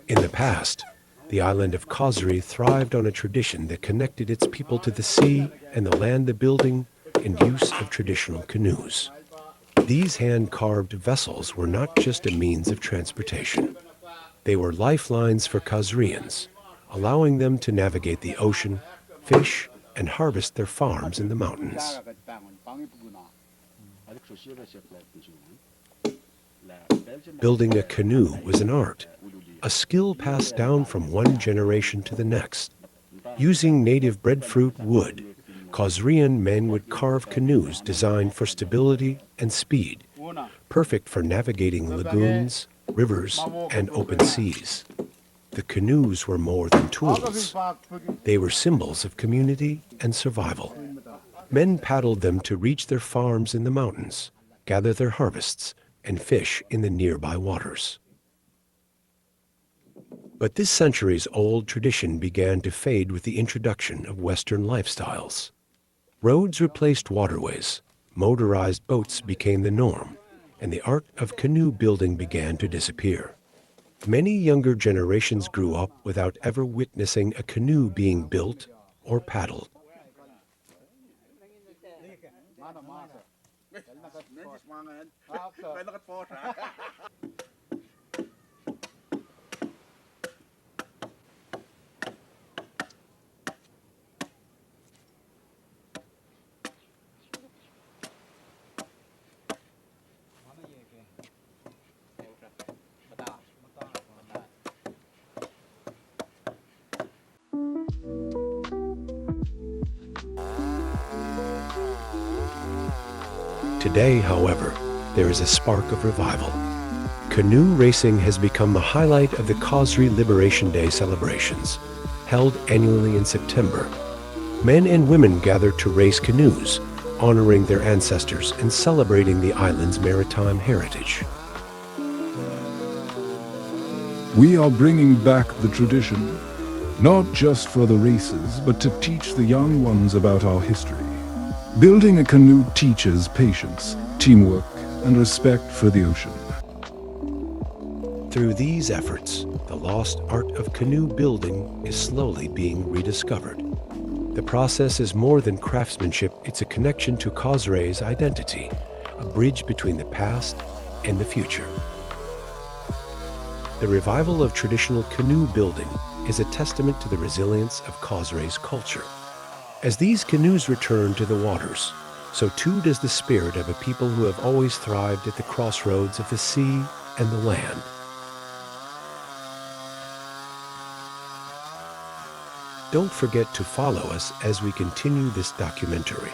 In the past, the island of Kosrae thrived on a tradition that connected its people to the sea and the land, the building and use of traditional canoes. These hand-carved vessels were not just a means of transportation. They were lifelines for Kosraeans, allowing them to navigate the ocean, fish, and harvest their farms in the mountains. Building a canoe was an art, a skill passed down from one generation to the next. Using native breadfruit wood, Kosraean men would carve canoes designed for stability and speed, perfect for navigating lagoons, rivers, and open seas. The canoes were more than tools. They were symbols of community and survival. Men paddled them to reach their farms in the mountains, gather their harvests, and fish in the nearby waters. But this centuries-old tradition began to fade with the introduction of Western lifestyles. Roads replaced waterways, motorized boats became the norm, and the art of canoe building began to disappear. Many younger generations grew up without ever witnessing a canoe being built or paddled. Today, however, there is a spark of revival. Canoe racing has become the highlight of the Kosrae Liberation Day celebrations, held annually in September. Men and women gather to race canoes, honoring their ancestors and celebrating the island's maritime heritage. We are bringing back the tradition, not just for the races, but to teach the young ones about our history. Building a canoe teaches patience, teamwork, and respect for the ocean. Through these efforts, the lost art of canoe building is slowly being rediscovered. The process is more than craftsmanship, it's a connection to Kosrae's identity, a bridge between the past and the future. The revival of traditional canoe building is a testament to the resilience of Kosrae's culture. As these canoes return to the waters, so too does the spirit of a people who have always thrived at the crossroads of the sea and the land. Don't forget to follow us as we continue this documentary.